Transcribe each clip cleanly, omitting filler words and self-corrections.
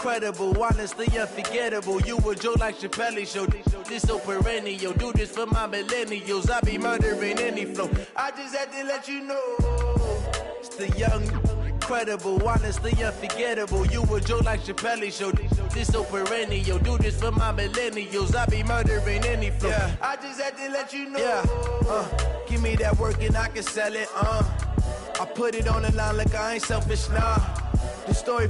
incredible, honestly unforgettable. You a joke like Chappelle Show. This so perennial. Do this for my millennials. I be murdering any flow. I just had to let you know. It's the young, incredible, honestly unforgettable. You a joke like Chappelle Show. This so perennial. Do this for my millennials. I be murdering any flow. Yeah. I just had to let you know. Yeah. Give me that work and I can sell it. I put it on the line like I ain't selfish, nah. The story.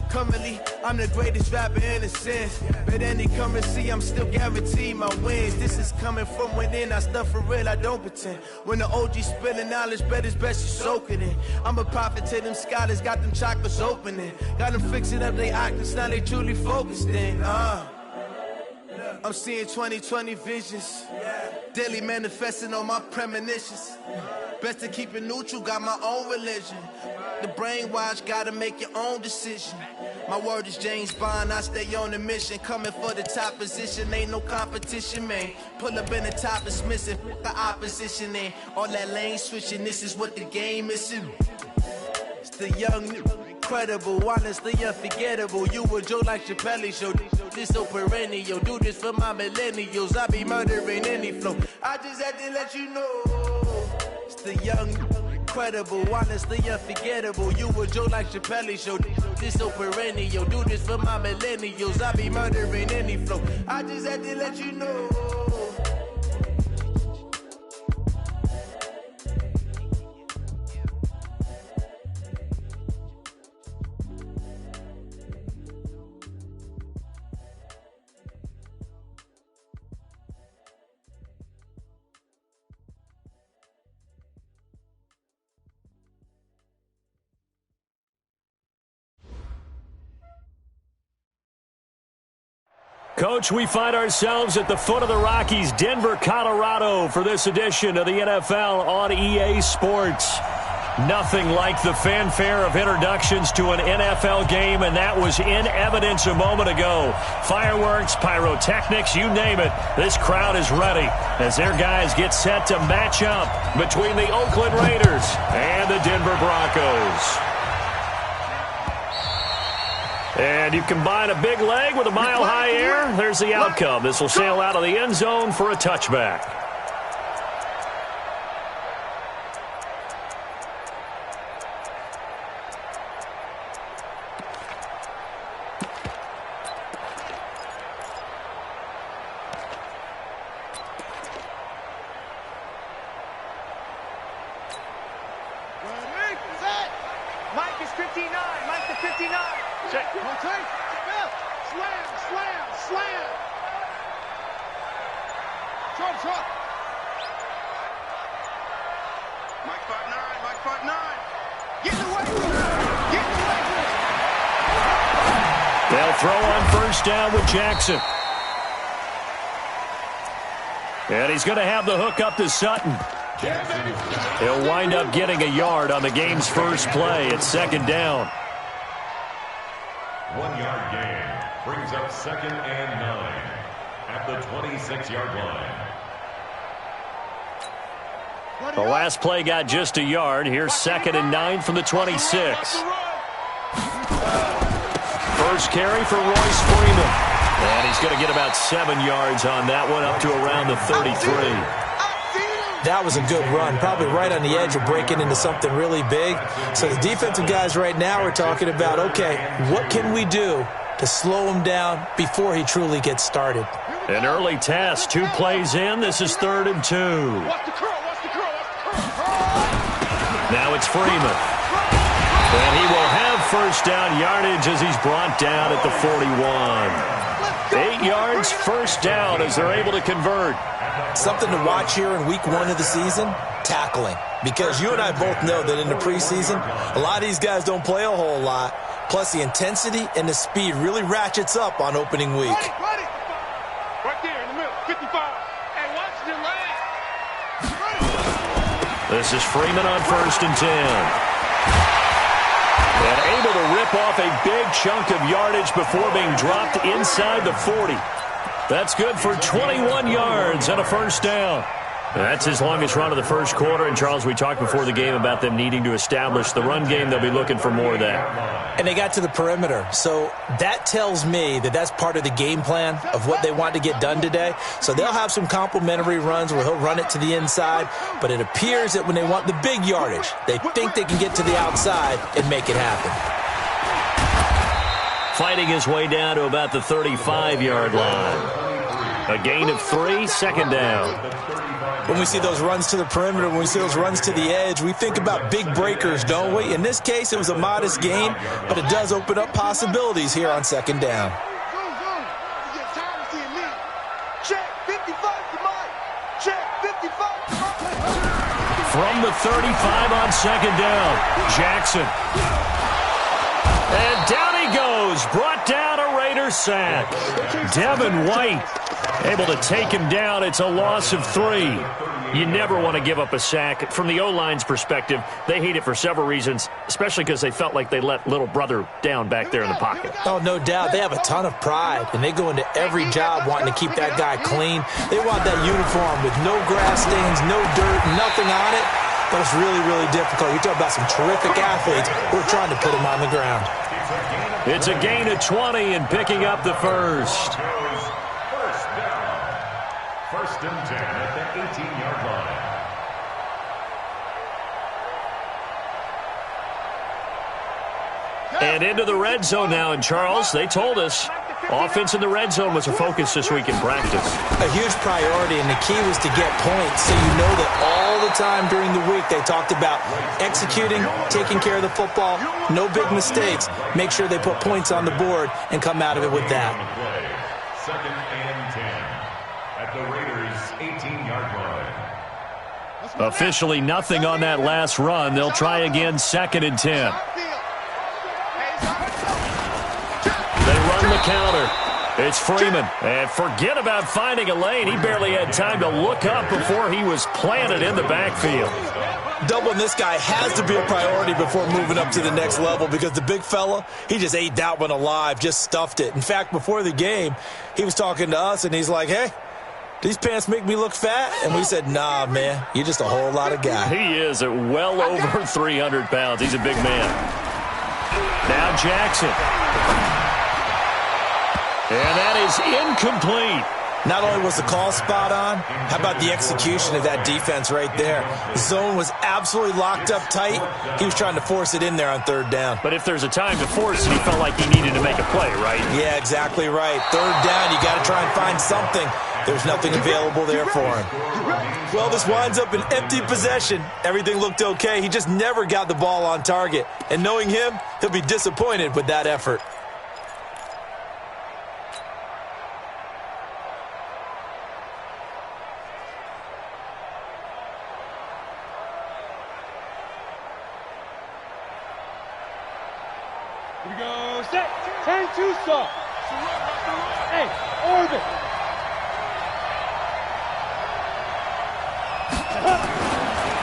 Currently, I'm the greatest rapper in a sense. But any currency, I'm still guaranteed my wins. This is coming from within, I stuff for real, I don't pretend. When the OG spilling knowledge, bet it's best you soak it in. I'm a prophet to them scholars, got them chakras opening. Got them fixing up their octaves, now they truly focused in. I'm seeing 2020 visions. Daily manifesting on my premonitions. Best to keep it neutral, got my own religion. The brainwash, gotta make your own decision. My word is James Bond, I stay on a mission. Coming for the top position, ain't no competition, man. Pull up in the top is missing, the opposition in. All that lane switching, this is what the game is. It's the young, incredible, honestly unforgettable. You a joke like Chappelle Show. This so perennial. Do this for my millennials. I be murdering any flow. I just had to let you know. It's the young, incredible, honestly unforgettable. You a joke like Chappelle Show. This so perennial. Do this for my millennials. I be murdering any flow. I just had to let you know. Coach, we find ourselves at the foot of the Rockies, Denver, Colorado, for this edition of the NFL on EA Sports. Nothing like the fanfare of introductions to an NFL game, and that was in evidence a moment ago. Fireworks, pyrotechnics, you name it. This crowd is ready as their guys get set to match up between the Oakland Raiders and the Denver Broncos. And you combine a big leg with a mile-high air, there's the outcome. This will sail out of the end zone for a touchback. Mike is 59. Mike to 59. Check. Rotate. Slam, slam, slam. Truck. Mike 5'9. Mike 5'9. Get away from him. Get away from him. They'll throw on first down with Jackson. And he's going to have the hook up to Sutton. He'll wind up getting a yard on the game's first play. It's second down. 1 yard gain brings up 2nd and 9 at the 26-yard line. The last play got just a yard. Here's 2nd and 9 from the 26. First carry for Royce Freeman. And he's going to get about 7 yards on that one, up to around the 33. That was a good run, probably right on the edge of breaking into something really big. So the defensive guys right now are talking about, okay, what can we do to slow him down before he truly gets started? An early test, 2 plays in. This is 3rd and 2. Now it's Freeman. And he will have first down yardage as he's brought down at the 41. 8 yards, first down as they're able to convert. Something to watch here in week 1 of the season, tackling. Because you and I both know that in the preseason, a lot of these guys don't play a whole lot. Plus, the intensity and the speed really ratchets up on opening week. Right there in the middle, 55. Hey, watch the leg. This is Freeman on 1st and 10. And able to rip off a big chunk of yardage before being dropped inside the 40. That's good for 21 yards and a first down. That's his longest run of the first quarter. And, Charles, we talked before the game about them needing to establish the run game. They'll be looking for more of that. And they got to the perimeter. So that tells me that that's part of the game plan of what they want to get done today. So they'll have some complementary runs where he'll run it to the inside. But it appears that when they want the big yardage, they think they can get to the outside and make it happen. Fighting his way down to about the 35-yard line. A gain of 3, second down. When we see those runs to the perimeter, when we see those runs to the edge, we think about big breakers, don't we? In this case, it was a modest gain, but it does open up possibilities here on second down. From the 35 on second down, Jackson. And down he goes, brought down a Raider sack. Devin White able to take him down. It's a loss of 3. You never want to give up a sack. From the O-line's perspective, they hate it for several reasons, especially because they felt like they let little brother down back there in the pocket. Oh, no doubt. They have a ton of pride, and they go into every job wanting to keep that guy clean. They want that uniform with no grass stains, no dirt, nothing on it. But it's really, really difficult. You're talking about some terrific athletes who are trying to put him on the ground. It's a gain of 20 and picking up the first. First and 10 at the 18-yard line. And into the red zone now. And, Charles, they told us offense in the red zone was a focus this week in practice. A huge priority, and the key was to get points. So you know that all the time during the week they talked about executing, taking care of the football, no big mistakes. Make sure they put points on the board and come out of it with that. Second and 10 at the Raiders' 18-yard line. Officially nothing on that last run. They'll try again, second and 10. They run the counter. It's Freeman. And forget about finding a lane. He barely had time to look up before he was planted in the backfield. Doubling this guy has to be a priority before moving up to the next level because the big fella, he just ate that one alive, just stuffed it. In fact, before the game, he was talking to us, and he's like, hey, these pants make me look fat? And we said, nah, man, you're just a whole lot of guy. He is at well over 300 pounds. He's a big man. Now Jackson. And that is incomplete. Not only was the call spot on, how about the execution of that defense right there? The zone was absolutely locked up tight. He was trying to force it in there on third down. But if there's a time to force it, he felt like he needed to make a play, right? Yeah, exactly right. Third down, you got to try and find something. There's nothing available there for him. Well, this winds up an empty possession. Everything looked okay. He just never got the ball on target. And knowing him, he'll be disappointed with that effort. Here we go, set, 10-2 stop. Hey, orbit.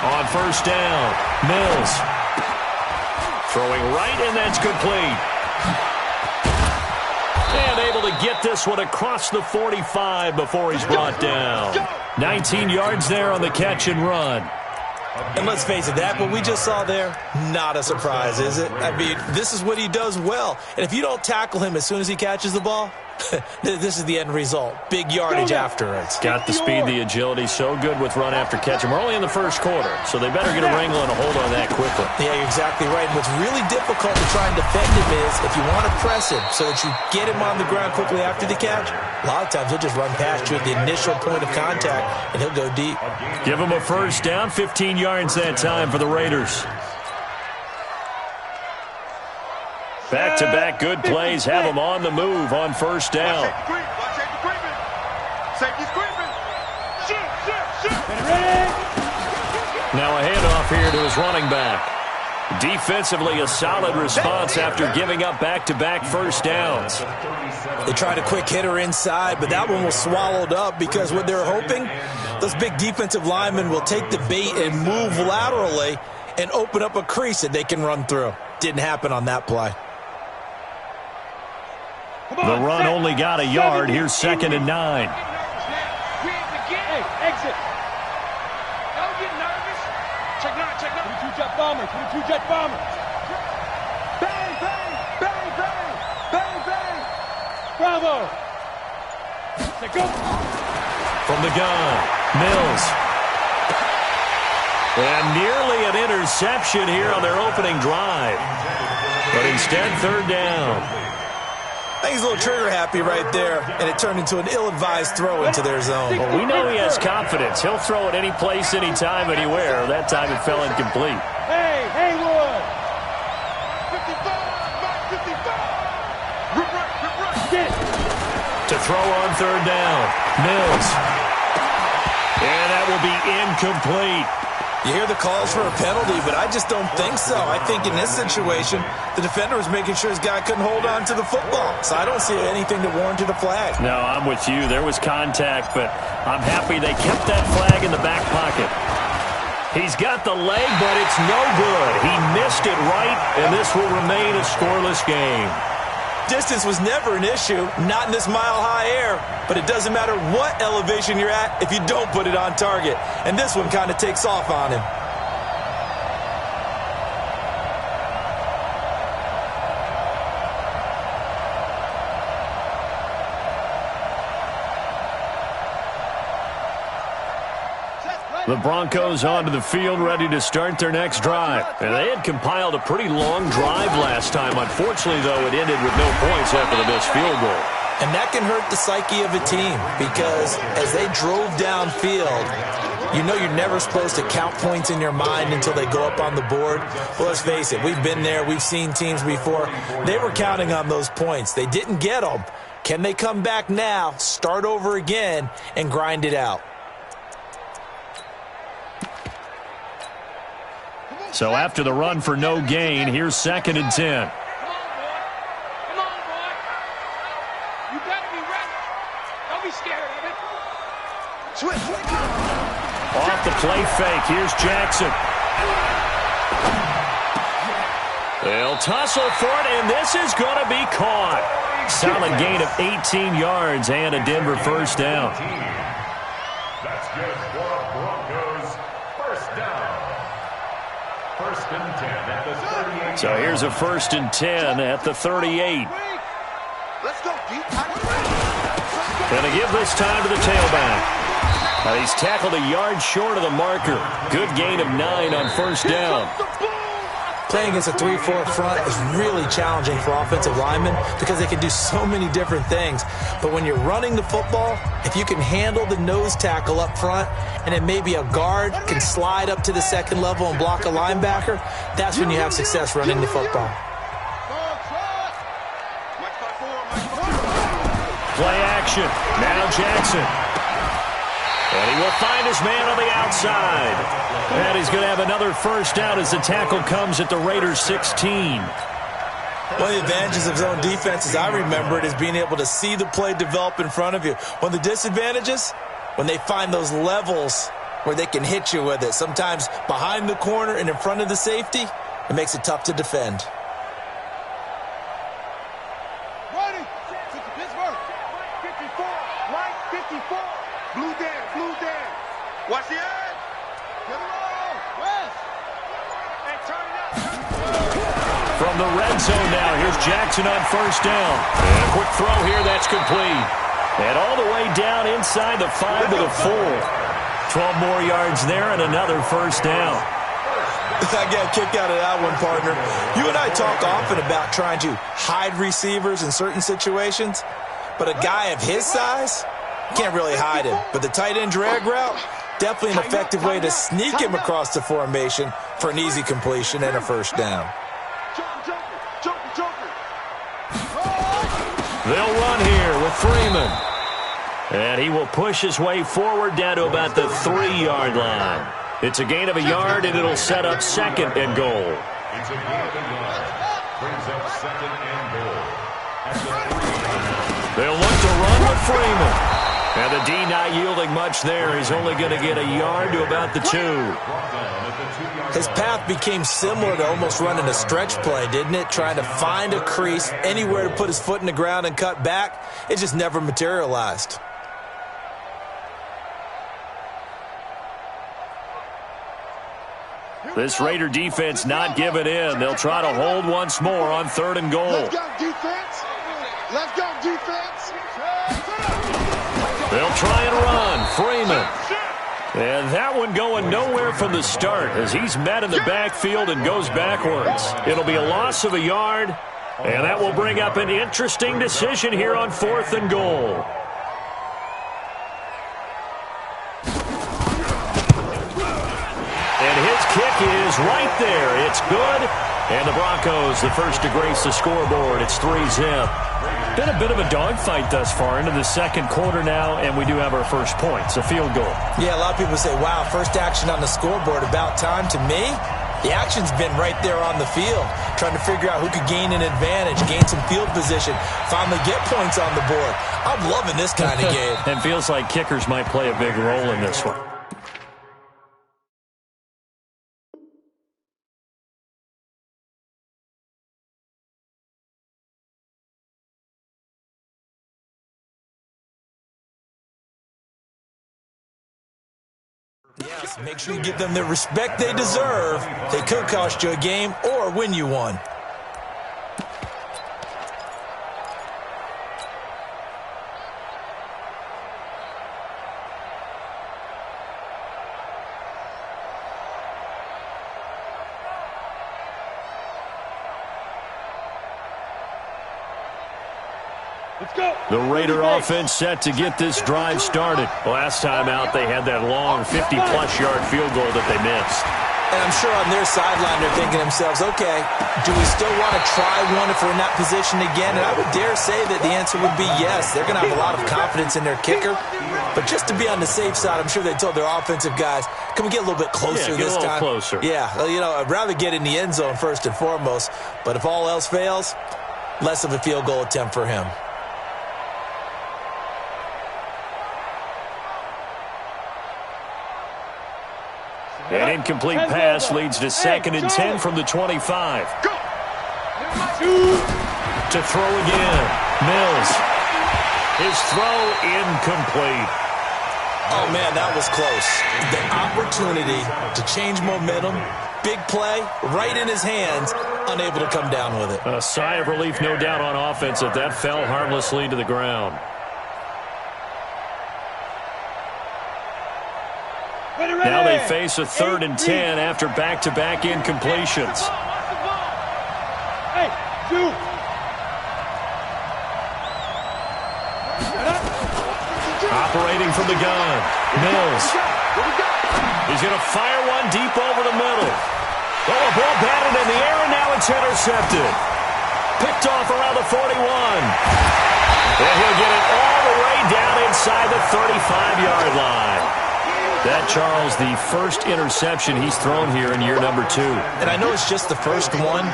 On first down, Mills. Throwing right, and that's complete. And able to get this one across the 45 before he's brought down. 19 yards there on the catch and run. And let's face it, that what we just saw there, not a surprise, is it? I mean, this is what he does well. And if you don't tackle him as soon as he catches the ball, this is the end result. Big yardage afterwards. Got the speed, the agility, so good with run after catch. And we're only in the first quarter, so they better get a wrangle and a hold on that quickly. Yeah, you're exactly right. And what's really difficult to try and defend him is if you want to press him so that you get him on the ground quickly after the catch, a lot of times he'll just run past you at the initial point of contact, and he'll go deep. Give him a first down, 15 yards that time for the Raiders. Back-to-back good plays have them on the move on first down. Now a handoff here to his running back. Defensively, a solid response after giving up back-to-back first downs. They tried a quick hitter inside, but that one was swallowed up because what they're hoping, those big defensive linemen will take the bait and move laterally and open up a crease that they can run through. Didn't happen on that play. The run only got a yard. Here's 2nd and 9. Hey, exit. Don't get nervous. Check 9, check 9. 22-jet bomber, 22-jet bomber. Bang, bang, bang, bang, bang, bang. Bravo. Let's go. From the gun, Mills. And nearly an interception here on their opening drive. But instead, 3rd down. I think he's a little trigger happy right there, and it turned into an ill-advised throw into their zone. Well, we know he has confidence. He'll throw it any place, anytime, anywhere. That time it fell incomplete. Hey, Haywood. 55, 55. Rip, get it. To throw on 3rd down, Mills. And that will be incomplete. You hear the calls for a penalty, but I just don't think so. I think in this situation, the defender was making sure his guy couldn't hold on to the football. So I don't see anything to warrant a flag. No, I'm with you. There was contact, but I'm happy they kept that flag in the back pocket. He's got the leg, but it's no good. He missed it right, and this will remain a scoreless game. Distance was never an issue, not in this mile-high air, but it doesn't matter what elevation you're at if you don't put it on target. And this one kind of takes off on him. The Broncos onto the field, ready to start their next drive. And they had compiled a pretty long drive last time. Unfortunately, though, it ended with no points after the missed field goal. And that can hurt the psyche of a team because as they drove downfield, you know you're never supposed to count points in your mind until they go up on the board. Well, let's face it, we've been there. We've seen teams before. They were counting on those points. They didn't get them. Can they come back now, start over again, and grind it out? So after the run for no gain, here's 2nd and 10. Come on, boy. You better be ready. Don't be scared of it. Switch. Off the play fake, here's Jackson. They'll tussle for it, and this is going to be caught. Solid gain of 18 yards and a Denver 1st down. That's good for Broncos. 1st down. 1st and 10 at the 38. So here's a 1st and 10 at the 38. Let's go, deep. Going to give this time to the tailback. Now he's tackled a yard short of the marker. Good gain of 9 on 1st down. Playing against a 3-4 front is really challenging for offensive linemen because they can do so many different things. But when you're running the football, if you can handle the nose tackle up front and then maybe a guard can slide up to the 2nd level and block a linebacker, that's when you have success running the football. Play action. Now Jackson. And he will find his man on the outside. And he's going to have another 1st down as the tackle comes at the Raiders' 16. One of the advantages of zone defense, as I remember it, is being able to see the play develop in front of you. One of the disadvantages, when they find those levels where they can hit you with it, sometimes behind the corner and in front of the safety, it makes it tough to defend. Ready. Pittsburgh. 54. Right 54. Blue down. Watch the edge. Get it on. West. Hey, turn it up. From the red zone now, here's Jackson on 1st down. And a quick throw here, that's complete. And all the way down inside the 5 to the 4. 12 more yards there and another 1st down. I got a kick out of that one, partner. You and I talk often about trying to hide receivers in certain situations, but a guy of his size can't really hide him. But the tight end drag route, definitely an effective way to sneak him across the formation for an easy completion and a 1st down. They'll run here with Freeman. And he will push his way forward down to about the 3-yard line. It's a gain of a yard, and it'll set up 2nd and goal. It's a gain of a yard. Brings up 2nd and goal. At the 3. They'll look to run with Freeman. And the D not yielding much there. He's only going to get a yard to about the 2. His path became similar to almost running a stretch play, didn't it? Trying to find a crease, anywhere to put his foot in the ground and cut back. It just never materialized. This Raider defense not giving in. They'll try to hold once more on 3rd and goal. Let's go, defense. Let's go, defense. They'll try and run. Freeman. And that one going nowhere from the start as he's met in the backfield and goes backwards. It'll be a loss of a yard, and that will bring up an interesting decision here on 4th and goal. And his kick is right there. It's good. And the Broncos, the first to grace the scoreboard. It's 3-zip. Been a bit of a dogfight thus far into the second quarter now, and we do have our first points, a field goal. Yeah, a lot of people say, wow, first action on the scoreboard, about time. To me, the action's been right there on the field, trying to figure out who could gain an advantage, gain some field position, finally get points on the board. I'm loving this kind of game. It feels like kickers might play a big role in this one. Yes, make sure you give them the respect they deserve. They could cost you a game or win you one. The Raider offense set to get this drive started. Last time out, they had that long 50-plus yard field goal that they missed. And I'm sure on their sideline they're thinking to themselves, okay, do we still want to try one if we're in that position again? And I would dare say that the answer would be yes. They're going to have a lot of confidence in their kicker. But just to be on the safe side, I'm sure they told their offensive guys, can we get a little bit closer this time? Closer. Yeah, well, you know, I'd rather get in the end zone first and foremost. But if all else fails, less of a field goal attempt for him. An incomplete pass leads to 2nd and 10 from the 25. To throw again. Mills. His throw incomplete. Oh, man, that was close. The opportunity to change momentum, big play, right in his hands, unable to come down with it. A sigh of relief, no doubt, on offense that that fell harmlessly to the ground. Now they face a 3rd and 10 after back-to-back incompletions. Operating from the gun, Mills. He's going to fire one deep over the middle. Oh, a ball batted in the air, and now it's intercepted. Picked off around the 41. And he'll get it all the way down inside the 35-yard line. That, Charles, the first interception he's thrown here in year number 2. And I know it's just the first one,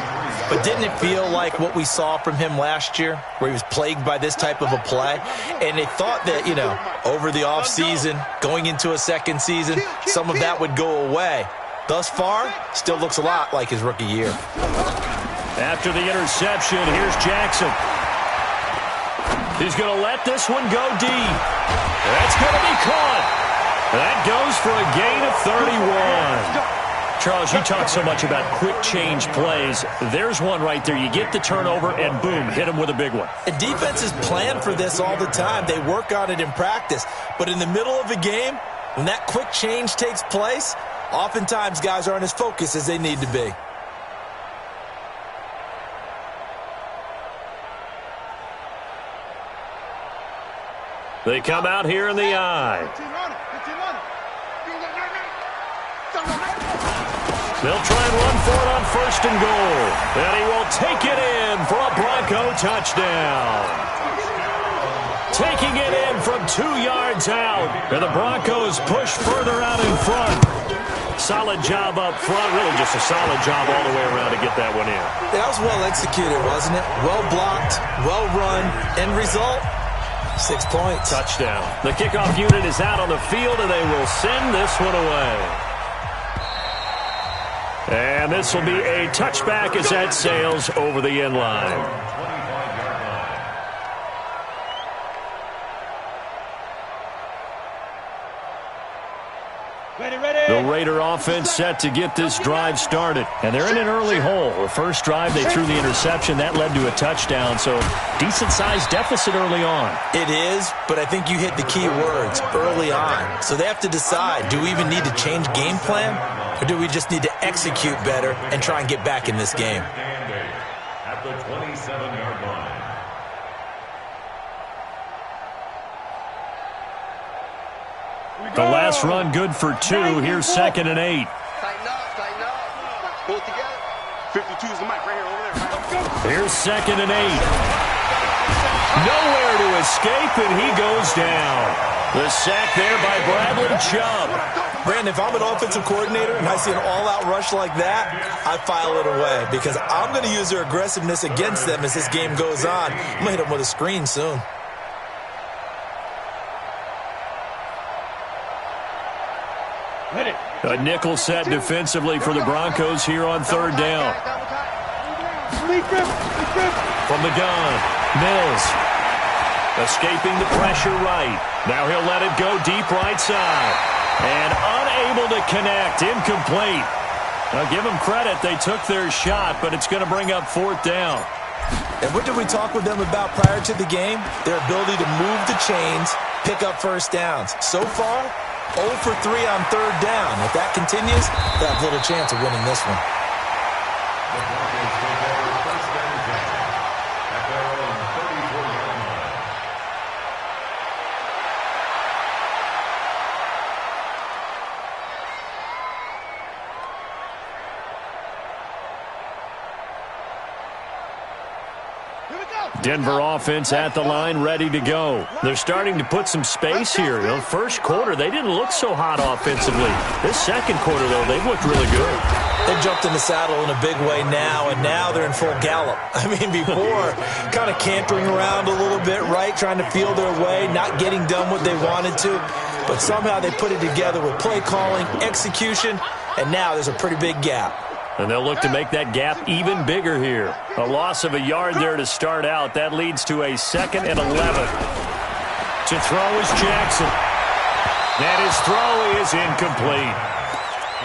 but didn't it feel like what we saw from him last year, where he was plagued by this type of a play? And they thought that, you know, over the offseason, going into a second season, some of that would go away. Thus far, still looks a lot like his rookie year. After the interception, here's Jackson. He's going to let this one go deep. That's going to be caught. That goes for a gain of 31. Charles, you talk so much about quick change plays. There's one right there. You get the turnover, and boom, hit him with a big one. And defenses plan for this all the time. They work on it in practice. But in the middle of a game, when that quick change takes place, oftentimes guys aren't as focused as they need to be. They come out here in the eye. They'll try and run for it on 1st and goal. And he will take it in for a Bronco touchdown. Taking it in from 2 yards out. And the Broncos push further out in front. Solid job up front. Really just a solid job all the way around to get that one in. That was well executed, wasn't it? Well blocked, well run. End result, 6 points. Touchdown. The kickoff unit is out on the field, and they will send this one away. And this will be a touchback as that sails over the end line. The Raider offense set to get this drive started. And they're in an early hole. The first drive, they threw the interception. That led to a touchdown. So decent-sized deficit early on. It is, but I think you hit the key words, early on. So they have to decide, do we even need to change game plan? Or do we just need to execute better and try and get back in this game? At the 27-yard line. The last run good for 2. Here's 2nd and 8. Tighten up. Pull it together. 52 is the mic right here, over there. Here's 2nd and 8. Nowhere to escape, and he goes down. The sack there by Bradley Chubb. Brandon, if I'm an offensive coordinator and I see an all-out rush like that, I file it away because I'm going to use their aggressiveness against them as this game goes on. I'm going to hit them with a screen soon. A nickel set defensively for the Broncos here on 3rd down. From the gun, Mills. Escaping the pressure right. Now he'll let it go deep right side. And unable to connect. Incomplete. Now give them credit. They took their shot, but it's going to bring up 4th down. And what did we talk with them about prior to the game? Their ability to move the chains, pick up first downs. So far, 0 for 3 on 3rd down. If that continues, they have little chance of winning this one. The Broncos take over 1st and 10 at their own 34-yard line. Denver offense at the line, ready to go. They're starting to put some space here. The first quarter, they didn't look so hot offensively. This second quarter, though, they've looked really good. They've jumped in the saddle in a big way now, and now they're in full gallop. I mean, before, kind of cantering around a little bit, right, trying to feel their way, not getting done what they wanted to. But somehow they put it together with play calling, execution, and now there's a pretty big gap. And they'll look to make that gap even bigger here. A loss of a yard there to start out. That leads to a 2nd and 11. To throw is Jackson. And his throw is incomplete.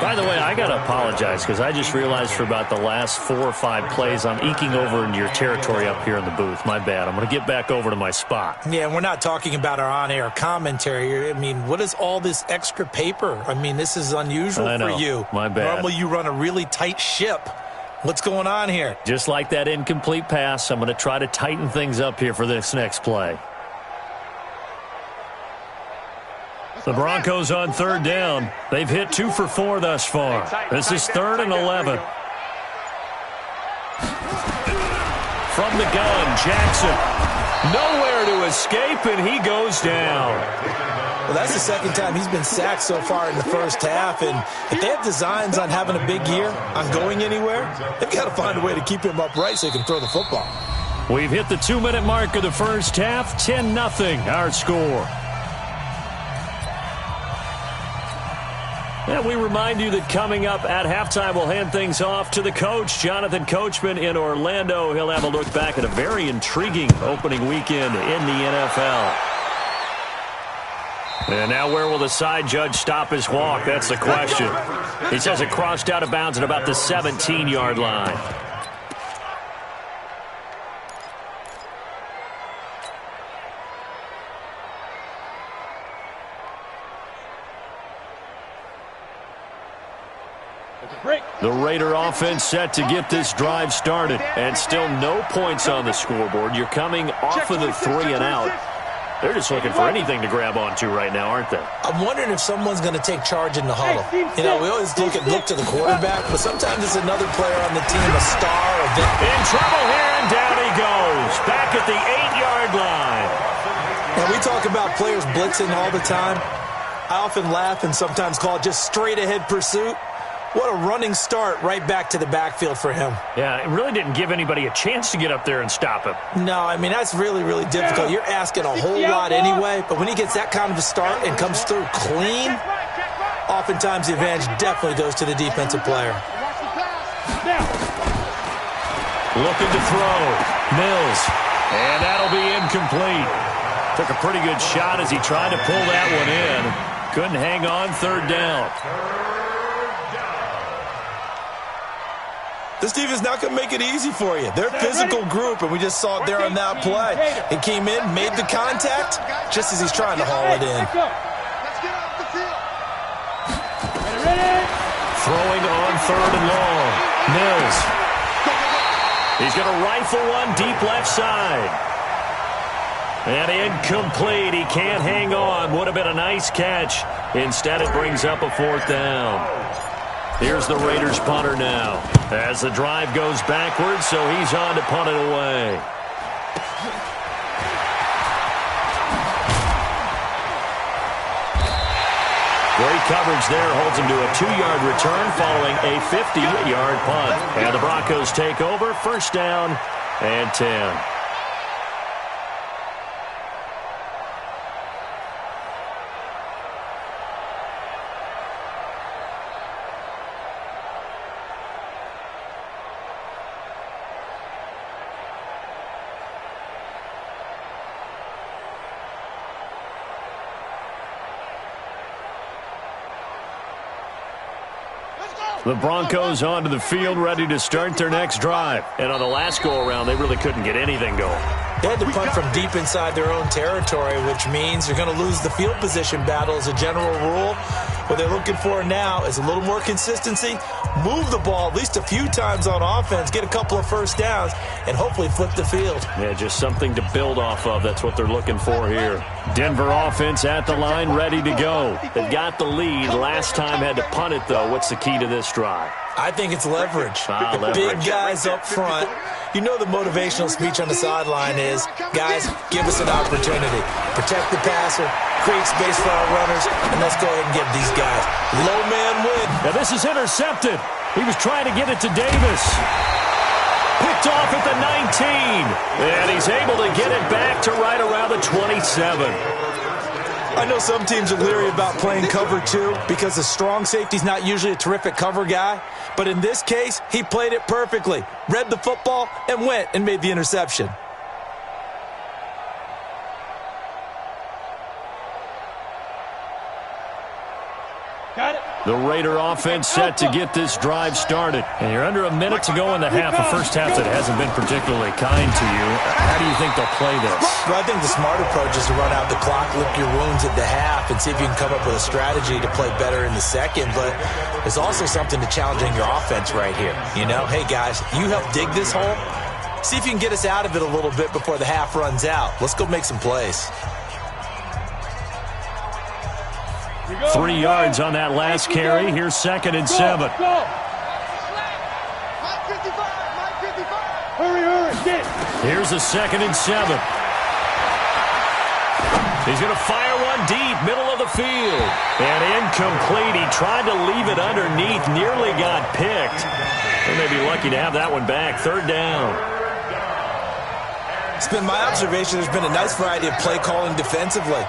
By the way, I got to apologize because I just realized for about the last 4 or 5 plays I'm eking over into your territory up here in the booth. My bad. I'm going to get back over to my spot. Yeah, we're not talking about our on-air commentary here. I mean, what is all this extra paper? I mean, this is unusual for you. My bad. Normally you run a really tight ship. What's going on here? Just like that incomplete pass, I'm going to try to tighten things up here for this next play. The Broncos on 3rd down. They've hit 2 for 4 thus far. This is 3rd and 11. From the gun, Jackson. Nowhere to escape, and he goes down. Well, that's the second time he's been sacked so far in the first half, and if they have designs on having a big year, on going anywhere, they've got to find a way to keep him upright so he can throw the football. We've hit the 2-minute mark of the first half. 10-0 our score. And we remind you that coming up at halftime, we'll hand things off to the coach, Jonathan Coachman in Orlando. He'll have a look back at a very intriguing opening weekend in the NFL. And now where will the side judge stop his walk? That's the question. He says it crossed out of bounds at about the 17-yard line. The Raider offense set to get this drive started, and still no points on the scoreboard. You're coming off of the 3 and out. They're just looking for anything to grab onto right now, aren't they? I'm wondering if someone's going to take charge in the huddle. You know, we always look to the quarterback, but sometimes it's another player on the team, a star, a vet. In trouble here, and down he goes. Back at the 8-yard line. And we talk about players blitzing all the time. I often laugh and sometimes call it just straight-ahead pursuit. What a running start right back to the backfield for him. Yeah, it really didn't give anybody a chance to get up there and stop him. No, I mean, that's really, really difficult. You're asking a whole lot anyway, but when he gets that kind of a start and comes through clean, oftentimes the advantage definitely goes to the defensive player. Looking to throw. Mills. And that'll be incomplete. Took a pretty good shot as he tried to pull that one in. Couldn't hang on. Third down. This defense is not going to make it easy for you. They're a physical group, and we just saw it there on that play. He came in, made the contact, just as he's trying to haul it in. Throwing on third and long. Mills. He's going to rifle one deep left side. And incomplete. He can't hang on. Would have been a nice catch. Instead, it brings up a fourth down. Here's the Raiders punter now. As the drive goes backwards, so he's on to punt it away. Great coverage there, holds him to a 2-yard return following a 50-yard punt. And the Broncos take over, first down and 10. The Broncos onto the field, ready to start their next drive. And on the last go-around, they really couldn't get anything going. They had to punt from deep inside their own territory, which means they're going to lose the field position battle as a general rule. What they're looking for now is a little more consistency, move the ball at least a few times on offense, get a couple of first downs, and hopefully flip the field. Yeah, just something to build off of. That's what they're looking for here. Denver offense at the line, ready to go. They've got the lead. Last time had to punt it, though. What's the key to this drive? I think it's leverage. Leverage. Big guys up front. You know the motivational speech on the sideline is, guys, give us an opportunity. Protect the passer, create space for our runners, and let's go ahead and get these guys. Low man win. Now this is intercepted. He was trying to get it to Davis. Picked off at the 19. And he's able to get it back to right around the 27. I know some teams are leery about playing cover 2 because the strong safety's not usually a terrific cover guy. But in this case, he played it perfectly. Read the football and went and made the interception. Got it. The Raider offense set to get this drive started. And you're under a minute to go in the half. A first half that hasn't been particularly kind to you. How do you think they'll play this? Well, I think the smart approach is to run out the clock, lick your wounds at the half, and see if you can come up with a strategy to play better in the second. But there's also something to challenging your offense right here. You know, hey, guys, you help dig this hole. See if you can get us out of it a little bit before the half runs out. Let's go make some plays. 3 yards on that last carry. Here's 2nd and 7. Here's a 2nd and 7. He's going to fire one deep, middle of the field. And incomplete. He tried to leave it underneath, nearly got picked. They may be lucky to have that one back. 3rd down. It's been my observation there's been a nice variety of play calling defensively.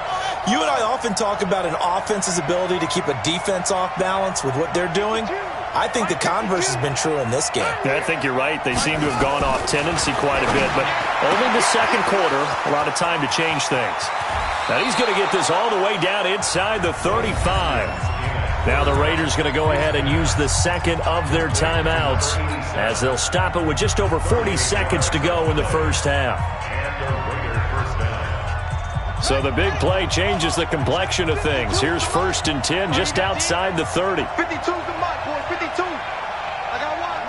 You and I often talk about an offense's ability to keep a defense off balance with what they're doing. I think the converse has been true in this game. Yeah, I think you're right. They seem to have gone off tendency quite a bit, but only the second quarter, a lot of time to change things. Now he's going to get this all the way down inside the 35. Now the Raiders going to go ahead and use the second of their timeouts as they'll stop it with just over 40 seconds to go in the first half. So the big play changes the complexion of things. Here's 1st and 10 just outside the 30. 52's the mark, boy. 52. I got one.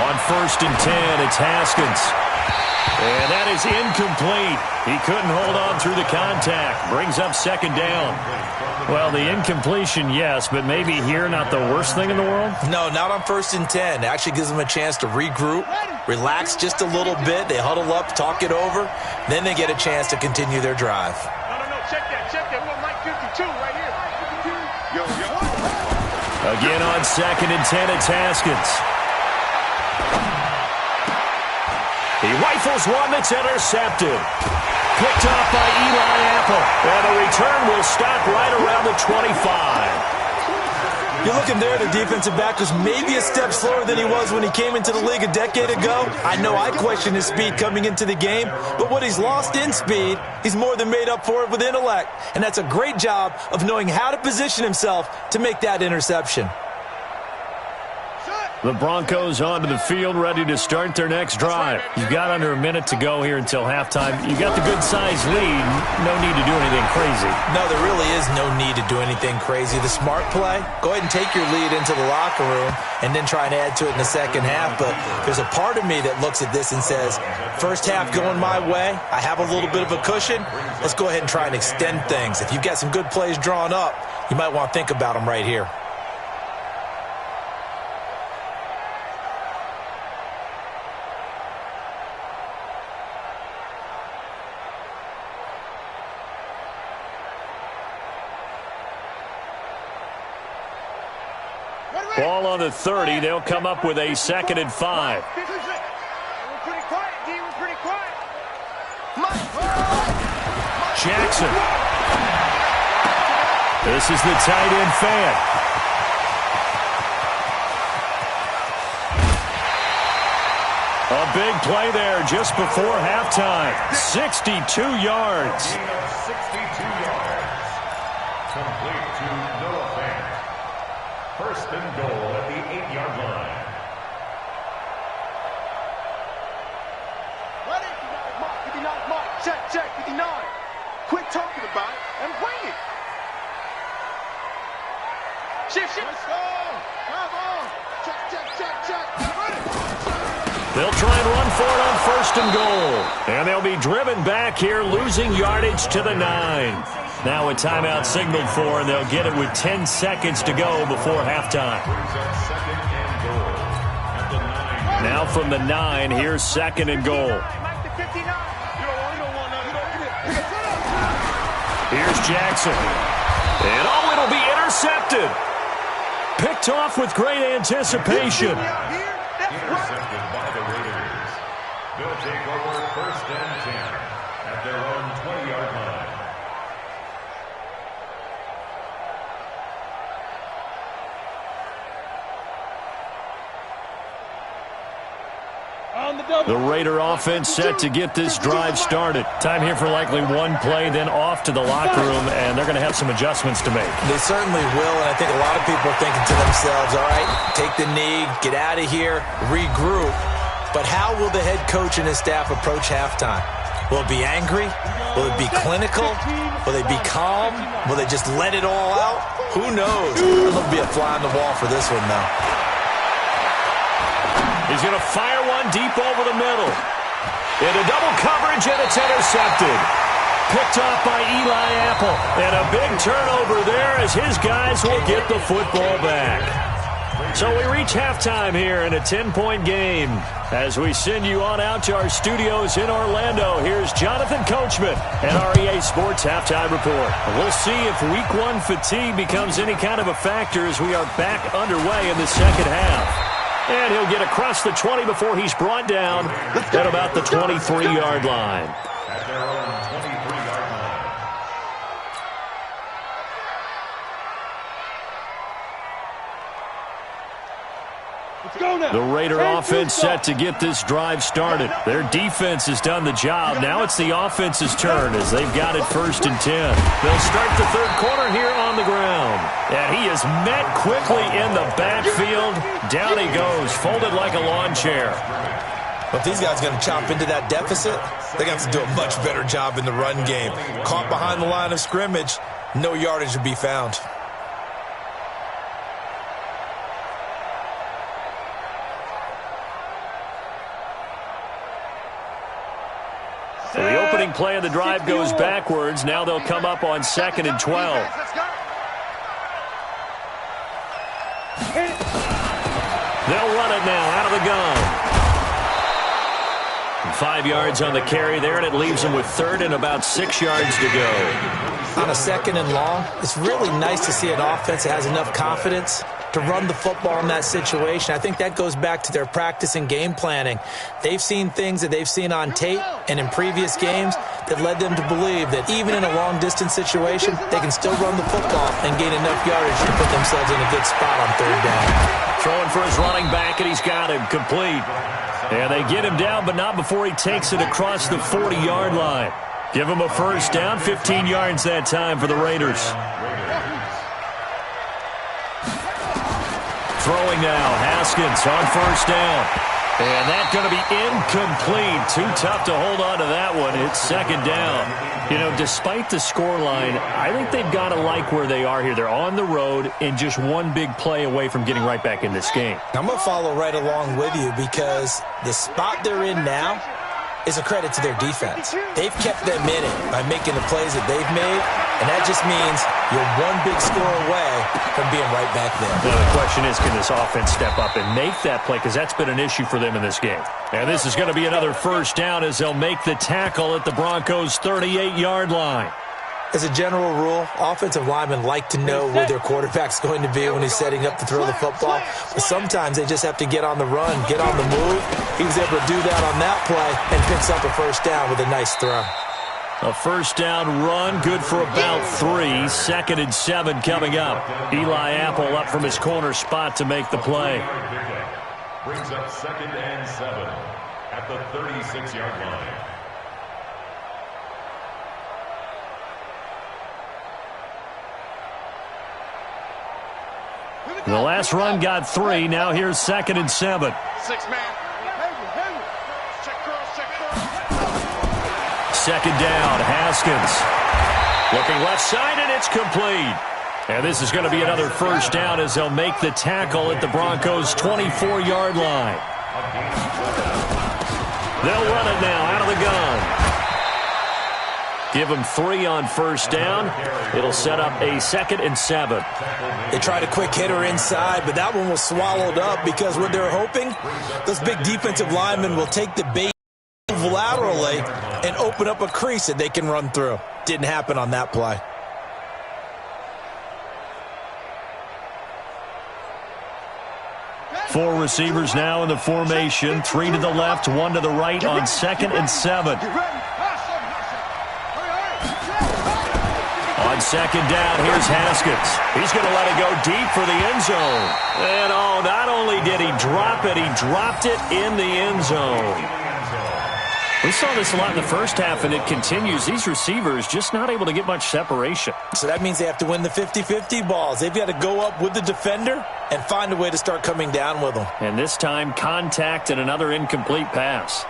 On 1st and 10, it's Haskins. And that is incomplete. He couldn't hold on through the contact. Brings up 2nd down. Well, the incompletion, yes, but maybe here not the worst thing in the world? No, not on 1st and 10. It actually gives them a chance to regroup, relax just a little bit. They huddle up, talk it over. Then they get a chance to continue their drive. No. Check that. We're on Mike 52 right here. Yo. Again on 2nd and 10, it's Haskins. He rifles one that's intercepted. Picked off by Eli Apple. And the return will stop right around the 25. You're looking there, the defensive back was maybe a step slower than he was when he came into the league a decade ago. I know I questioned his speed coming into the game, but what he's lost in speed, he's more than made up for it with intellect. And that's a great job of knowing how to position himself to make that interception. The Broncos onto the field, ready to start their next drive. You've got under a minute to go here until halftime. You got the good-sized lead. No need to do anything crazy. No, there really is no need to do anything crazy. The smart play, go ahead and take your lead into the locker room and then try and add to it in the second half. But there's a part of me that looks at this and says, first half going my way, I have a little bit of a cushion. Let's go ahead and try and extend things. If you've got some good plays drawn up, you might want to think about them right here. Ball on the 30. They'll come up with a 2nd and 5. Jackson. This is the tight end fan. A big play there just before halftime. 62 yards. 62 yards. Complete to Noah Fant. First and goal at the 8-yard line. Ready? 59, Mike. Check, 59. Quit talking about it and bring it. Shift. Let's go. Come on. Check. Ready? They'll try and run for it on 1st and goal. And they'll be driven back here, losing yardage to the 9. Now a timeout signaled for, and they'll get it with 10 seconds to go before halftime. Now from the 9, here's 2nd and goal. Here's Jackson. And it'll be intercepted. Picked off with great anticipation. Intercepted by the Raiders. They'll take over 1st and 10 at their own 20-yard line. The Raider offense set to get this drive started. Time here for likely one play, then off to the locker room, and they're going to have some adjustments to make. They certainly will, and I think a lot of people are thinking to themselves, all right, take the knee, get out of here, regroup. But how will the head coach and his staff approach halftime? Will it be angry? Will it be clinical? Will they be calm? Will they just let it all out? Who knows? It'll be a fly on the wall for this one, though. He's going to fire one deep over the middle. Into double coverage, and it's intercepted. Picked off by Eli Apple. And a big turnover there as his guys will get the football back. So we reach halftime here in a 10-point game. As we send you on out to our studios in Orlando, here's Jonathan Coachman and our EA Sports Halftime Report. We'll see if Week 1 fatigue becomes any kind of a factor as we are back underway in the second half. And he'll get across the 20 before he's brought down at about the 23-yard line. At their own 23-yard line. Let's go now. The Raider offense set to get this drive started. Their defense has done the job. Now it's the offense's turn as they've got it 1st and 10. They'll start the 3rd quarter here on the ground. And he is met quickly in the backfield. Down he goes, folded like a lawn chair. But if these guys are going to chop into that deficit, they're going to have to do a much better job in the run game. Caught behind the line of scrimmage, no yardage to be found. So the opening play of the drive goes backwards. Now they'll come up on 2nd and 12. They'll run it now out of the gun. 5 yards on the carry there, and it leaves them with 3rd and about 6 yards to go. On a 2nd and long, it's really nice to see an offense that has enough confidence to run the football in that situation. I think that goes back to their practice and game planning. They've seen things that they've seen on tape and in previous games that led them to believe that even in a long-distance situation, they can still run the football and gain enough yardage to put themselves in a good spot on third down. Throwing for his running back, and he's got him complete. And they get him down, but not before he takes it across the 40-yard line. Give him a first down, 15 yards that time for the Raiders. Throwing now, Haskins on first down. And that's going to be incomplete. Too tough to hold on to that one. It's second down. You know, despite the scoreline, I think they've got to like where they are here. They're on the road and just one big play away from getting right back in this game. I'm going to follow right along with you because the spot they're in now is a credit to their defense. They've kept them in it by making the plays that they've made, and that just means you're one big score away from being right back there. Now the question is, can this offense step up and make that play? Because that's been an issue for them in this game. And this is going to be another first down as they'll make the tackle at the Broncos' 38-yard line. As a general rule, offensive linemen like to know where their quarterback's going to be when he's setting up to throw the football. But sometimes they just have to get on the run, get on the move. He was able to do that on that play and picks up a first down with a nice throw. A first down run, good for about 3. Second and 7 coming up. Eli Apple up from his corner spot to make the play. Brings up second and 7 at the 36-yard line. The last run got 3. Now here's second and 7. 6-man. Check cross, check cross. Second down, Haskins. Looking left side, and it's complete. And this is going to be another first down as they'll make the tackle at the Broncos' 24-yard line. They'll run it now out of the gun. Give them 3 on first down. It'll set up a second and 7. They tried a quick hitter inside, but that one was swallowed up because what they're hoping, those big defensive linemen will take the bait laterally and open up a crease that they can run through. Didn't happen on that play. Four receivers now in the formation. 3 to the left, 1 to the right on second and 7. On second down, here's Haskins. He's going to let it go deep for the end zone. And, oh, not only did he drop it, he dropped it in the end zone. We saw this a lot in the first half, and it continues. These receivers just not able to get much separation. So that means they have to win the 50-50 balls. They've got to go up with the defender and find a way to start coming down with them. And this time, contact and another incomplete pass.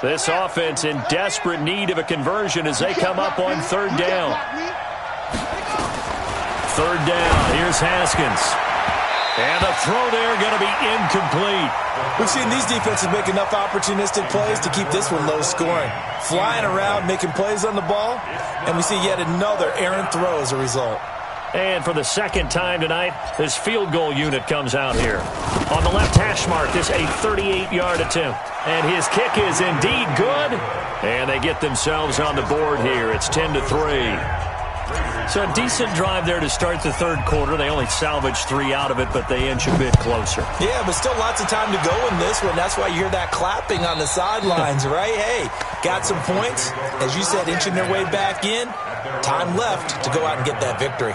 This offense in desperate need of a conversion as they come up on third down. Third down, here's Haskins. And the throw there going to be incomplete. We've seen these defenses make enough opportunistic plays to keep this one low scoring. Flying around, making plays on the ball, and we see yet another errant throw as a result. And for the second time tonight, this field goal unit comes out here. On the left hash mark, this a 38-yard attempt. And his kick is indeed good. And they get themselves on the board here. It's 10-3. So a decent drive there to start the third quarter. They only salvaged 3 out of it, but they inch a bit closer. Yeah, but still lots of time to go in this one. That's why you hear that clapping on the sidelines, right? Hey, got some points. As you said, inching their way back in. Time left to go out and get that victory.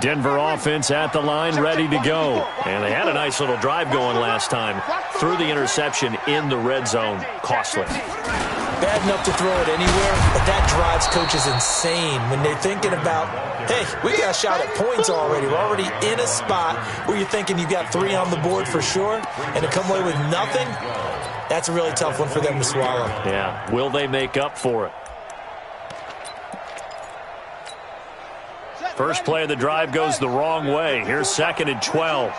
Denver offense at the line, ready to go. And they had a nice little drive going last time. Threw the interception in the red zone. Costly. Bad enough to throw it anywhere, but that drives coaches insane when they're thinking about, hey, we got a shot at points already. We're already in a spot where you're thinking you got 3 on the board for sure, and to come away with nothing, that's a really tough one for them to swallow. Yeah, will they make up for it? First play of the drive goes the wrong way. Here's second and 12.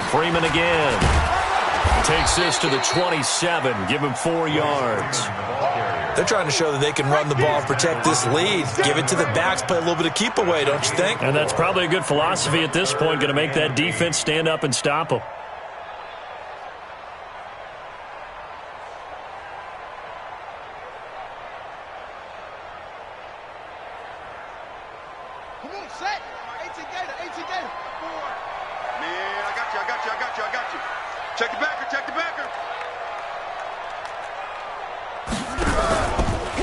Freeman again. Takes this to the 27. Give him 4 yards. They're trying to show that they can run the ball and protect this lead. Give it to the backs, play a little bit of keep away, don't you think? And that's probably a good philosophy at this point, going to make that defense stand up and stop them. Check the backer, check the backer.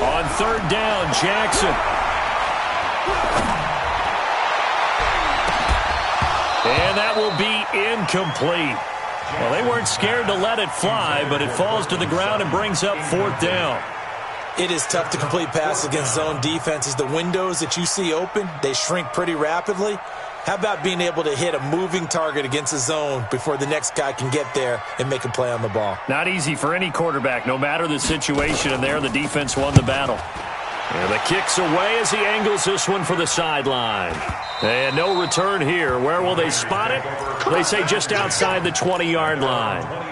On third down, Jackson. And that will be incomplete. Well, they weren't scared to let it fly, but it falls to the ground and brings up fourth down. It is tough to complete passes against zone defenses. The windows that you see open, they shrink pretty rapidly. How about being able to hit a moving target against a zone before the next guy can get there and make a play on the ball? Not easy for any quarterback, no matter the situation, and there the defense won the battle. And the kick's away as he angles this one for the sideline. And no return here. Where will they spot it? They say just outside the 20-yard line.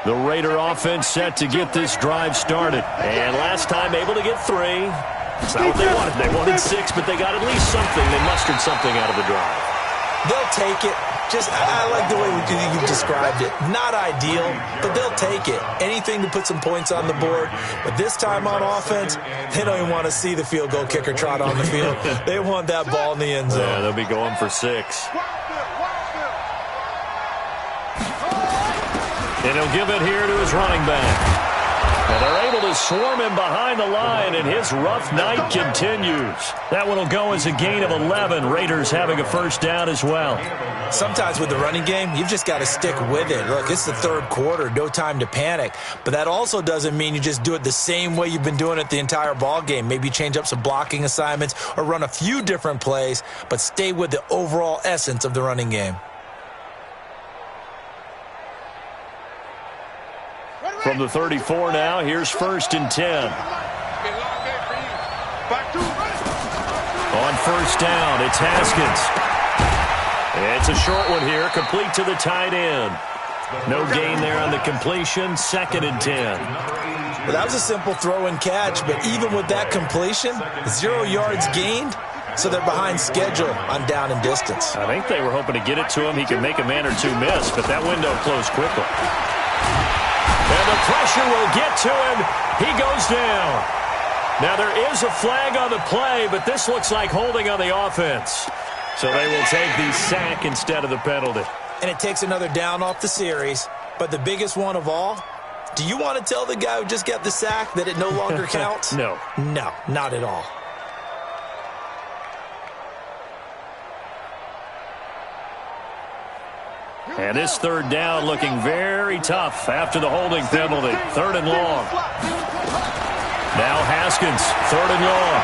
The Raider offense set to get this drive started. And last time able to get 3. It's not what they wanted. They wanted 6, but they got at least something. They mustered something out of the drive. They'll take it. I like the way you described it. Not ideal, but they'll take it. Anything to put some points on the board. But this time on offense, they don't even want to see the field goal kicker trot on the field. They want that ball in the end zone. Yeah, they'll be going for 6. And he'll give it here to his running back. And they're able to swarm him behind the line, and his rough night continues. That one will go as a gain of 11. Raiders having a first down as well. Sometimes with the running game, you've just got to stick with it. Look, it's the third quarter, no time to panic. But that also doesn't mean you just do it the same way you've been doing it the entire ball game. Maybe change up some blocking assignments or run a few different plays, but stay with the overall essence of the running game. From the 34 now, here's 1st and 10. On first down, it's Haskins. It's a short one here, complete to the tight end. No gain there on the completion, 2nd and 10. Well, that was a simple throw and catch, but even with that completion, 0 yards gained, so they're behind schedule on down and distance. I think they were hoping to get it to him. He could make a man or two miss, but that window closed quickly. And the pressure will get to him. He goes down. Now, there is a flag on the play, but this looks like holding on the offense. So they will take the sack instead of the penalty. And it takes another down off the series. But the biggest one of all, do you want to tell the guy who just got the sack that it no longer counts? No. No, not at all. And this third down looking very tough after the holding penalty. 3rd and long. Now Haskins, 3rd and long.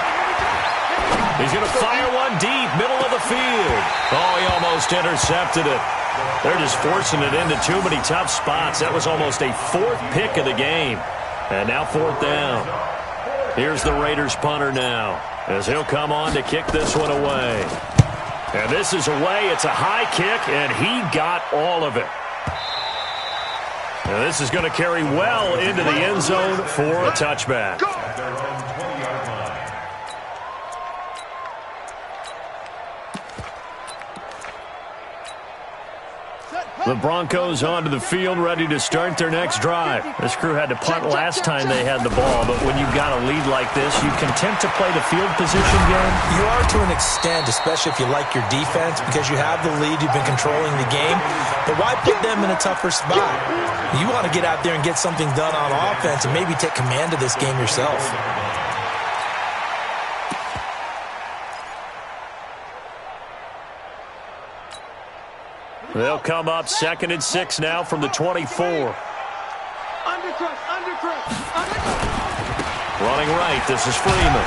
He's going to fire one deep, middle of the field. Oh, he almost intercepted it. They're just forcing it into too many tough spots. That was almost a 4th pick of the game. And now 4th down. Here's the Raiders punter now, as he'll come on to kick this one away. And this is away. It's a high kick, and he got all of it. Now this is going to carry well into the end zone for a touchback. The Broncos onto the field, ready to start their next drive. This crew had to punt last time they had the ball, but when you've got a lead like this, you content to play the field position game? You are to an extent, especially if you like your defense, because you have the lead, you've been controlling the game. But why put them in a tougher spot? You want to get out there and get something done on offense and maybe take command of this game yourself. They'll come up 2nd and 6 now from the 24. Running right, this is Freeman.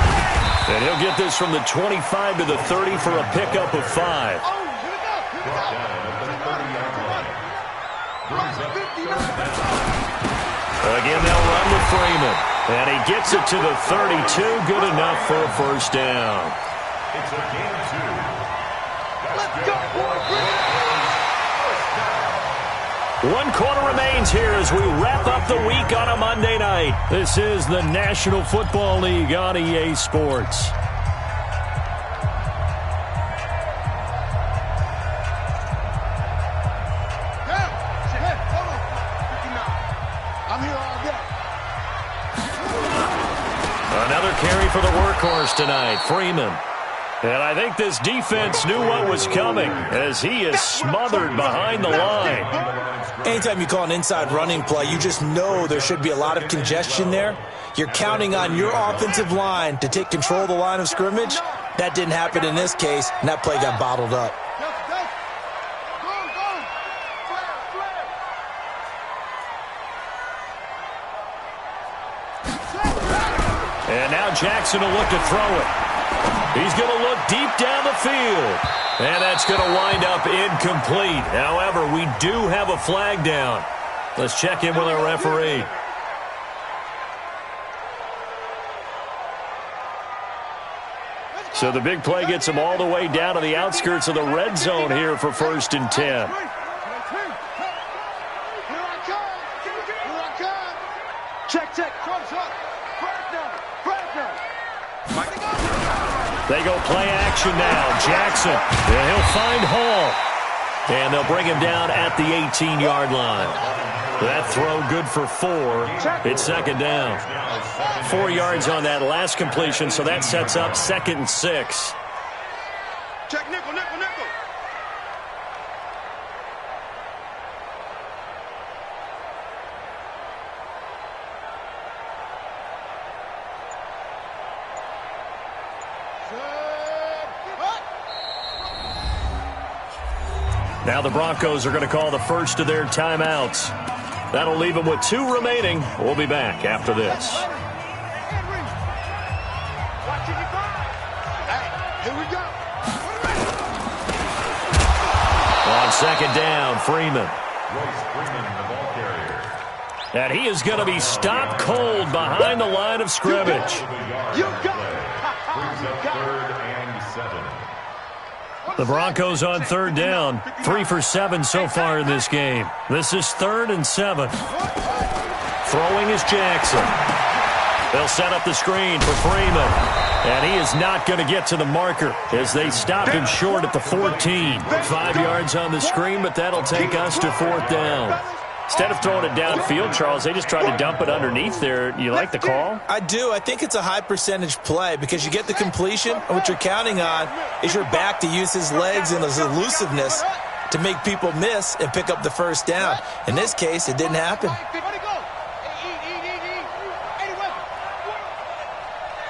And he'll get this from the 25 to the 30 for a pickup of 5. Again, they'll run with Freeman. And he gets it to the 32. Good enough for a first down. It's a gain of 2. Let's go, boys. 1 quarter remains here as we wrap up the week on a Monday night. This is the National Football League on EA Sports. I'm here all day. Another carry for the workhorse tonight, Freeman. And I think this defense knew what was coming as he is smothered behind the line. Anytime you call an inside running play, you just know there should be a lot of congestion there. You're counting on your offensive line to take control of the line of scrimmage. That didn't happen in this case, and that play got bottled up. And now Jackson will look to throw it. He's going to look deep down the field. And that's going to wind up incomplete. However, we do have a flag down. Let's check in with our referee. So the big play gets him all the way down to the outskirts of the red zone here for 1st and 10. Check. They go play action now. Jackson, and he'll find Hall. And they'll bring him down at the 18-yard line. That throw good for 4. It's 2nd down. 4 yards on that last completion, so that sets up 2nd and 6. Check nickel. Now the Broncos are going to call the first of their timeouts. That'll leave them with 2 remaining. We'll be back after this. Here we go. On 2nd down, Freeman. Royce Freeman, the ball carrier. And he is going to be stopped cold behind the line of scrimmage. You got it. Brings up 3rd and 7. The Broncos on 3rd down. 3 for 7 so far in this game. This is 3rd and 7. Throwing is Jackson. They'll set up the screen for Freeman. And he is not going to get to the marker as they stop him short at the 14. 5 yards on the screen, but that'll take us to 4th down. Instead of throwing it downfield, Charles, they just tried to dump it underneath there. You like the call? I do. I think it's a high percentage play because you get the completion, and what you're counting on is your back to use his legs and his elusiveness to make people miss and pick up the 1st down. In this case, it didn't happen.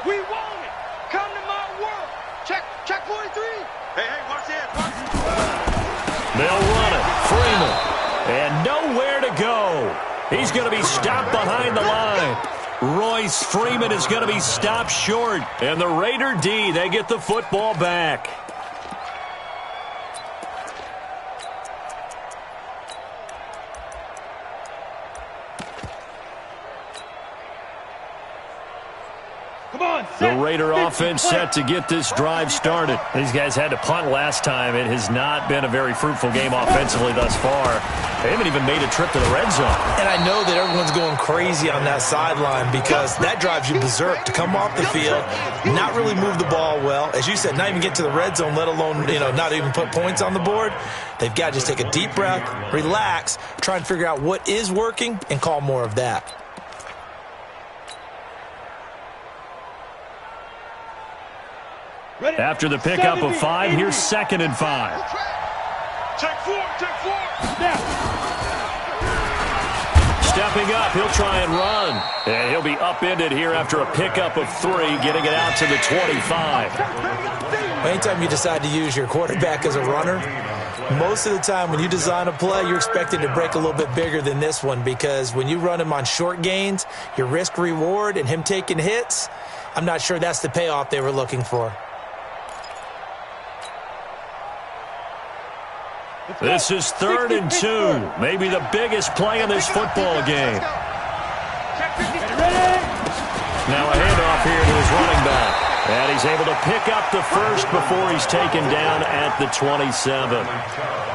We want it. Come to my world. Check 43. Hey, watch this. They'll run it. Freeman. And nowhere to go. He's going to be stopped behind the line. Royce Freeman is going to be stopped short. And the Raider D, they get the football back. The Raider offense set to get this drive started. These guys had to punt last time. It has not been a very fruitful game offensively thus far. They haven't even made a trip to the red zone. And I know that everyone's going crazy on that sideline because that drives you berserk to come off the field, not really move the ball well. As you said, not even get to the red zone, let alone, not even put points on the board. They've got to just take a deep breath, relax, try and figure out what is working, and call more of that. After the pickup of 5, here's 2nd and 5. Check 4. Stepping up, he'll try and run. And he'll be upended here after a pickup of 3, getting it out to the 25. Anytime you decide to use your quarterback as a runner, Most of the time when you design a play, you're expected to break a little bit bigger than this one because when you run him on short gains, your risk-reward and him taking hits, I'm not sure that's the payoff they were looking for. This is 3rd and 2. Maybe the biggest play in this football game. Now a handoff here to his running back. And he's able to pick up the first before he's taken down at the 27.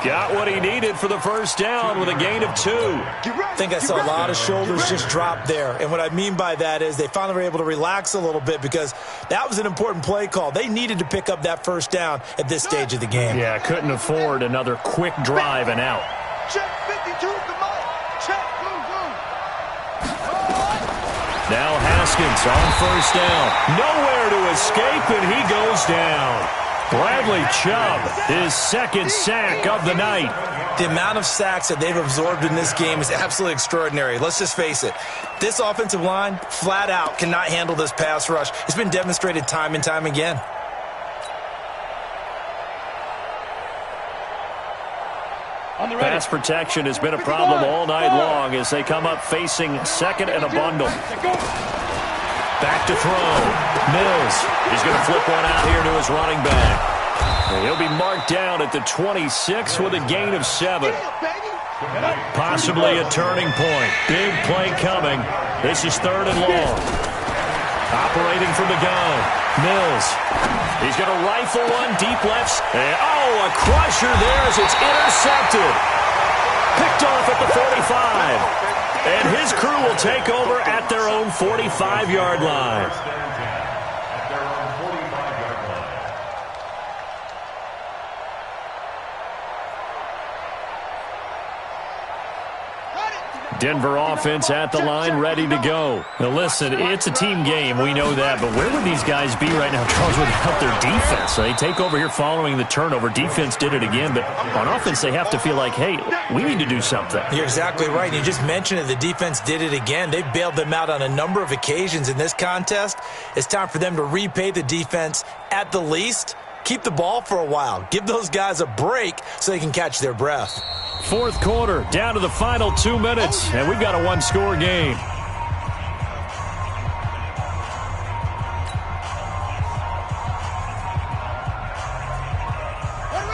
Got what he needed for the first down with a gain of 2. I think I saw a lot of shoulders just drop there. And what I mean by that is they finally were able to relax a little bit because that was an important play call. They needed to pick up that first down at this stage of the game. Yeah, couldn't afford another quick drive and out. Check 52, come on. Check, Now Haskins on first down. Nowhere to escape, and he goes down. Bradley Chubb, his second sack of the night. The amount of sacks that they've absorbed in this game is absolutely extraordinary. Let's just face it. This offensive line, flat out, cannot handle this pass rush. It's been demonstrated time and time again. Pass protection has been a problem all night long as they come up facing second and a bundle. Back to throw. Mills is going to flip one out here to his running back. And he'll be marked down at the 26 with a gain of 7. Possibly a turning point. Big play coming. This is 3rd and long. Operating from the gun. Mills. He's going to rifle one deep left. And, a crusher there as it's intercepted. Picked off at the 45. And his crew will take over at their own 45-yard line. Denver offense at the line, ready to go. Now listen, it's a team game, we know that, but where would these guys be right now, Charles, without their defense? So they take over here following the turnover. Defense did it again, but on offense they have to feel like, hey, we need to do something. You're exactly right. You just mentioned it. The defense did it again. They've bailed them out on a number of occasions in this contest. It's time for them to repay the defense at the least. Keep the ball for a while. Give those guys a break so they can catch their breath. 4th quarter, down to the final 2 minutes, and we've got a one-score game.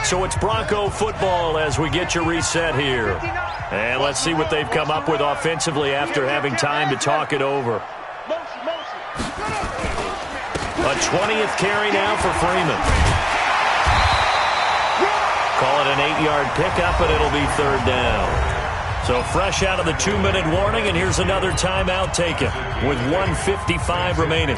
So it's Bronco football as we get you reset here. And let's see what they've come up with offensively after having time to talk it over. A 20th carry now for Freeman. Call it an 8-yard pickup, and it'll be 3rd down. So fresh out of the 2-minute warning, and here's another timeout taken with 1:55 remaining.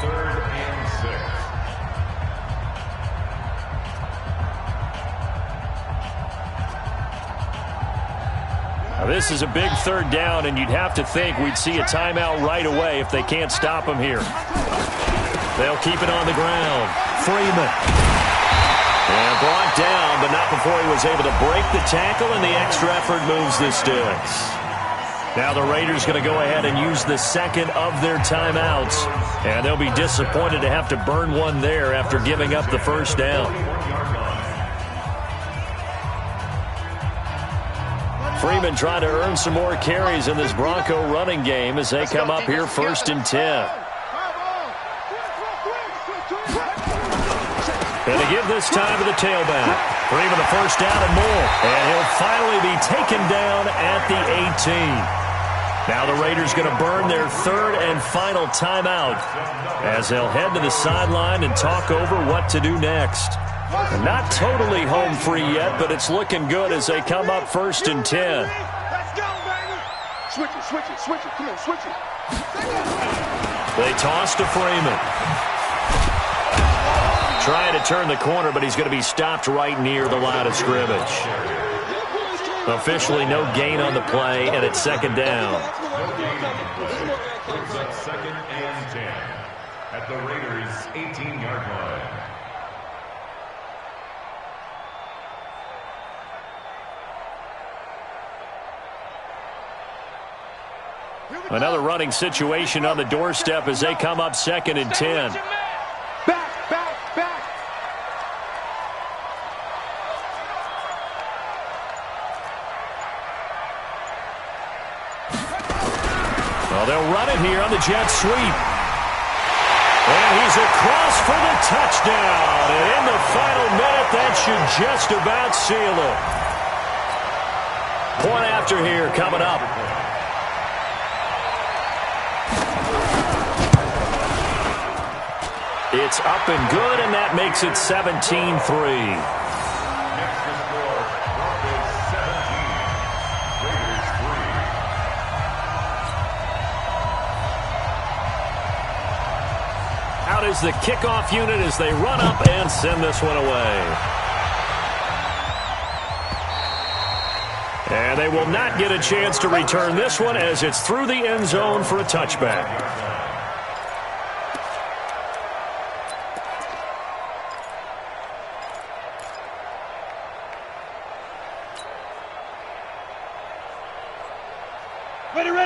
Now this is a big 3rd down, and you'd have to think we'd see a timeout right away if they can't stop them here. They'll keep it on the ground. Freeman. And brought down, but not before he was able to break the tackle, and the extra effort moves the sticks. Now the Raiders going to go ahead and use the second of their timeouts, and they'll be disappointed to have to burn one there after giving up the first down. Freeman trying to earn some more carries in this Bronco running game as they come up here 1st and 10. And to give this time to the tailback. Freeman the first down and more. And he'll finally be taken down at the 18. Now the Raiders going to burn their 3rd and final timeout as they'll head to the sideline and talk over what to do next. And not totally home free yet, but it's looking good as they come up 1st and 10. Let's go, baby. Switch it. Come on, switch it. They toss to Freeman. Trying to turn the corner, but he's going to be stopped right near the line of scrimmage. Officially no gain on the play, and it's 2nd down. Brings up 2nd and 10 at the Raiders' 18-yard line. Another running situation on the doorstep as they come up 2nd and 10. Back. Well, they'll run it here on the jet sweep. And he's across for the touchdown. And in the final minute, that should just about seal it. Point after here coming up. It's up and good, and that makes it 17-3. Out is the kickoff unit as they run up and send this one away. And they will not get a chance to return this one as it's through the end zone for a touchback.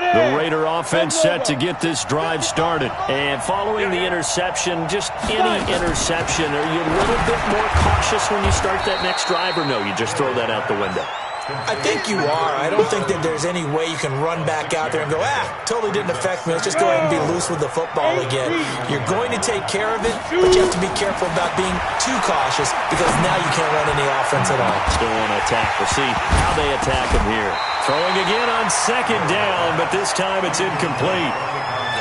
The Raider offense set to get this drive started. And following the interception, just any interception, are you a little bit more cautious when you start that next drive, or no, you just throw that out the window? I think you are. I don't think that there's any way you can run back out there and go, totally didn't affect me. Let's just go ahead and be loose with the football again. You're going to take care of it, but you have to be careful about being too cautious because now you can't run any offense at all. Still want to attack. We'll see how they attack him here. Throwing again on second down, but this time it's incomplete.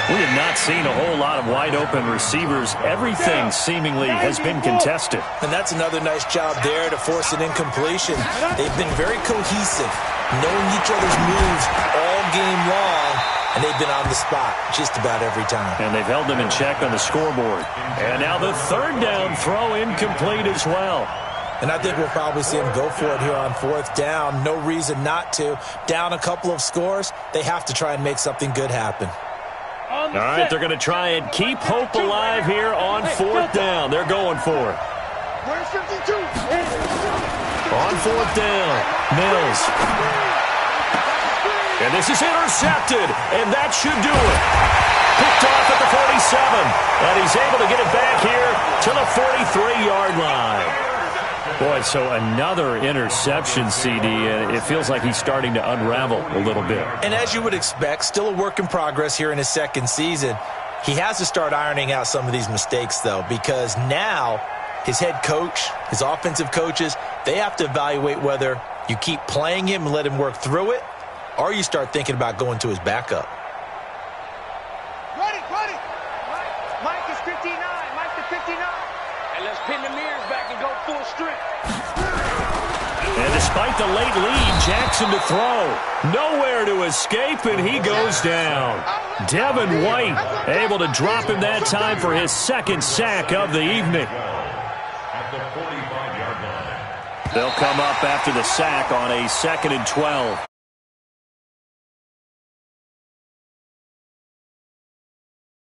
We have not seen a whole lot of wide-open receivers. Everything seemingly has been contested. And that's another nice job there to force an incompletion. They've been very cohesive, knowing each other's moves all game long, and they've been on the spot just about every time. And they've held them in check on the scoreboard. And now the third down throw incomplete as well. And I think we'll probably see them go for it here on fourth down. No reason not to. Down a couple of scores, they have to try and make something good happen. All right, they're going to try and keep hope alive here on fourth down. They're going for it. On fourth down, Mills. And this is intercepted, and that should do it. Picked off at the 47, and he's able to get it back here to the 43-yard line. Boy, so another interception, CD, and it feels like he's starting to unravel a little bit. And as you would expect, still a work in progress here in his second season. He has to start ironing out some of these mistakes, though, because now his head coach, his offensive coaches, they have to evaluate whether you keep playing him and let him work through it, or you start thinking about going to his backup. Ready. Mike is 59. Mike to 59. And let's pin the mirrors back and go full strength. And despite the late lead, Jackson to throw. Nowhere to escape, and he goes down. Devin White able to drop him that time for his second sack of the evening. At the 45-yard line. They'll come up after the sack on a 2nd and 12.